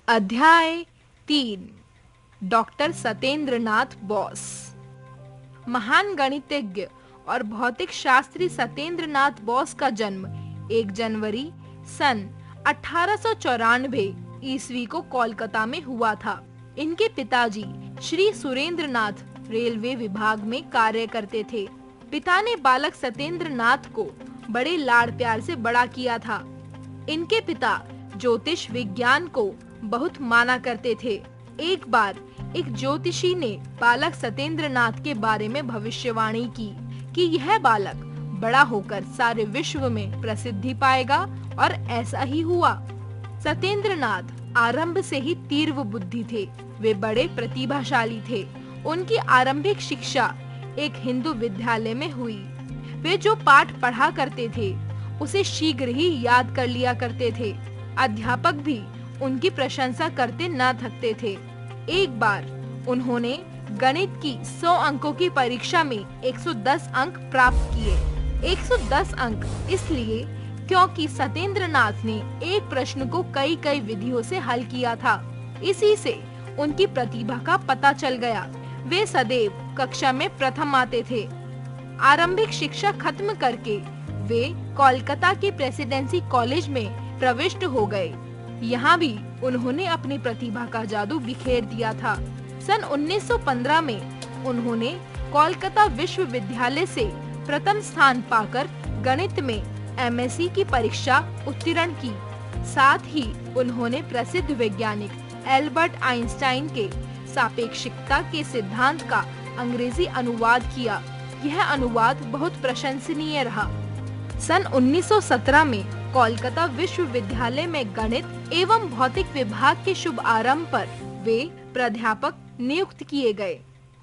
अध्याय 3। डॉक्टर सत्येंद्र नाथ बोस। महान गणितज्ञ और भौतिक शास्त्री सत्येंद्र नाथ बोस का जन्म 1 जनवरी सन 1894 ईस्वी को कोलकाता में हुआ था। इनके पिताजी श्री सुरेंद्र नाथ रेलवे विभाग में कार्य करते थे। पिता ने बालक सत्येंद्र नाथ को बड़े लाड़ प्यार से बड़ा किया था। इनके पिता ज्योतिष विज्ञान को बहुत माना करते थे। एक बार एक ज्योतिषी ने बालक सत्येंद्र नाथ के बारे में भविष्यवाणी की कि यह बालक बड़ा होकर सारे विश्व में प्रसिद्धि पाएगा, और ऐसा ही हुआ। सत्येंद्र नाथ आरंभ से ही तीव्र बुद्धि थे। वे बड़े प्रतिभाशाली थे। उनकी आरंभिक शिक्षा एक हिंदू विद्यालय में हुई। वे जो पाठ पढ़ा करते थे उसे शीघ्र ही याद कर लिया करते थे। अध्यापक भी उनकी प्रशंसा करते न थकते थे। एक बार उन्होंने गणित की 100 अंकों की परीक्षा में 110 अंक प्राप्त किए। 110 अंक इसलिए क्योंकि सत्येंद्र नाथ ने एक प्रश्न को कई विधियों से हल किया था। इसी से उनकी प्रतिभा का पता चल गया। वे सदैव कक्षा में प्रथम आते थे। आरंभिक शिक्षा खत्म करके वे कोलकाता के प्रेसिडेंसी कॉलेज में प्रविष्ट हो गए। यहाँ भी उन्होंने अपनी प्रतिभा का जादू बिखेर दिया था। सन 1915 में उन्होंने कोलकाता विश्वविद्यालय से प्रथम स्थान पाकर गणित में एमएससी की परीक्षा उत्तीर्ण की। साथ ही उन्होंने प्रसिद्ध वैज्ञानिक एल्बर्ट आइंस्टाइन के सापेक्षिकता के सिद्धांत का अंग्रेजी अनुवाद किया। यह अनुवाद बहुत प्रशंसनीय रहा। सन 1917 में कोलकाता विश्वविद्यालय में गणित एवं भौतिक विभाग के शुभ आरंभ पर वे प्राध्यापक नियुक्त किए गए।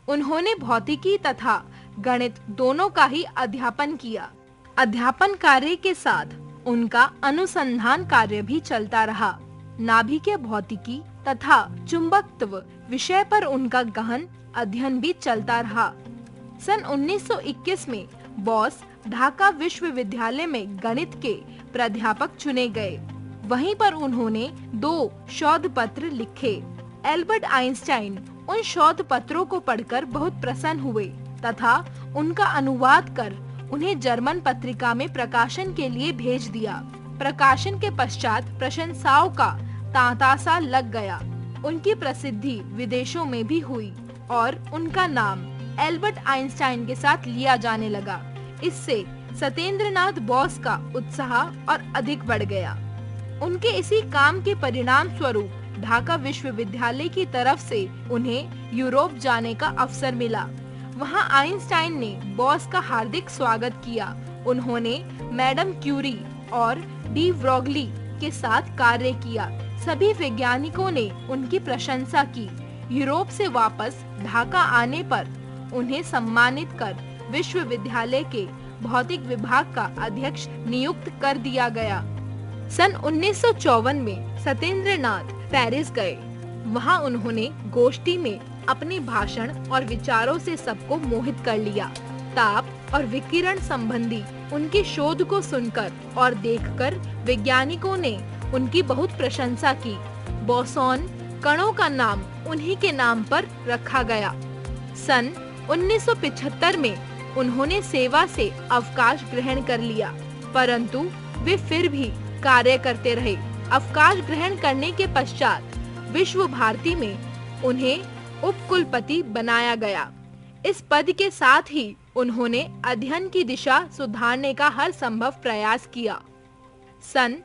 उन्होंने भौतिकी तथा गणित दोनों का ही अध्यापन किया। अध्यापन कार्य के साथ उनका अनुसंधान कार्य भी चलता रहा। नाभिकीय भौतिकी तथा चुंबकत्व विषय पर उनका गहन अध्ययन भी चलता रहा। सन 1921 में बोस ढाका विश्वविद्यालय में गणित के प्राध्यापक चुने गए। वहीं पर उन्होंने 2 शोध पत्र लिखे। एल्बर्ट आइंस्टाइन उन शोध पत्रों को पढ़कर बहुत प्रसन्न हुए तथा उनका अनुवाद कर उन्हें जर्मन पत्रिका में प्रकाशन के लिए भेज दिया। प्रकाशन के पश्चात प्रशंसाओं का तांता सा लग गया। उनकी प्रसिद्धि विदेशों में भी हुई और उनका नाम एल्बर्ट आइंस्टाइन के साथ लिया जाने लगा। इससे सत्येंद्र नाथ बोस का उत्साह और अधिक बढ़ गया। उनके इसी काम के परिणाम स्वरूप ढाका विश्वविद्यालय की तरफ से उन्हें यूरोप जाने का अवसर मिला। वहां आइंस्टाइन ने बोस का हार्दिक स्वागत किया। उन्होंने मैडम क्यूरी और डी ब्रोगली के साथ कार्य किया। सभी वैज्ञानिकों ने उनकी प्रशंसा की। यूरोप से वापस ढाका आने पर उन्हें सम्मानित कर विश्वविद्यालय के भौतिक विभाग का अध्यक्ष नियुक्त कर दिया गया। सन 1954 में सत्येंद्र नाथ पेरिस गए। वहां उन्होंने गोष्ठी में अपने भाषण और विचारों से सबको मोहित कर लिया। ताप और विकिरण संबंधी उनकी शोध को सुनकर और देखकर वैज्ञानिकों ने उनकी बहुत प्रशंसा की। बोसोन कणों का नाम उन्हीं के नाम पर रखा गया। सन 1975 में उन्होंने सेवा से अवकाश ग्रहण कर लिया, परंतु वे फिर भी कार्य करते रहे। अवकाश ग्रहण करने के पश्चात विश्व भारती में उन्हें उपकुलपति बनाया गया। इस पद के साथ ही उन्होंने अध्ययन की दिशा सुधारने का हर संभव प्रयास किया। सन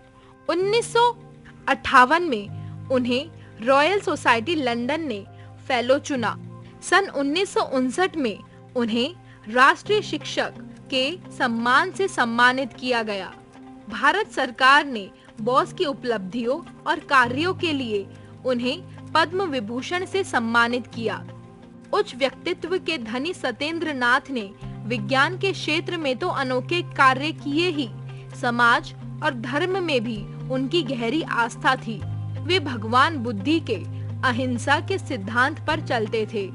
1958 में उन्हें रॉयल सोसाइटी लंदन ने फेलो चुना। सन 1959 में उन्हें राष्ट्रीय शिक्षक के सम्मान से सम्मानित किया गया। भारत सरकार ने बोस की उपलब्धियों और कार्यों के लिए उन्हें पद्म विभूषण से सम्मानित किया। उच्च व्यक्तित्व के धनी सत्येंद्र नाथ ने विज्ञान के क्षेत्र में तो अनोखे कार्य किए ही, समाज और धर्म में भी उनकी गहरी आस्था थी। वे भगवान बुद्धि के अहिंसा के सिद्धांत पर चलते थे।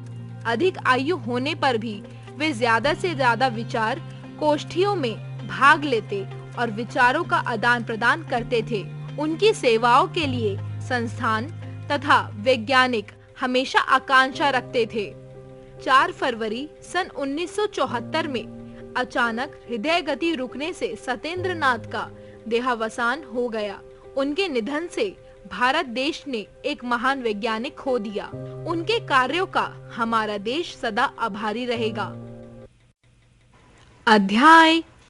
अधिक आयु होने पर भी वे ज्यादा से ज्यादा विचार गोष्ठियों में भाग लेते और विचारों का आदान प्रदान करते थे। उनकी सेवाओं के लिए संस्थान तथा वैज्ञानिक हमेशा आकांक्षा रखते थे। 4 फरवरी सन 1974 में अचानक हृदय गति रुकने से सत्येंद्र नाथ का देहावसान हो गया। उनके निधन से भारत देश ने एक महान वैज्ञानिक खो दिया। उनके कार्यों का हमारा देश सदा आभारी रहेगा। अध्याय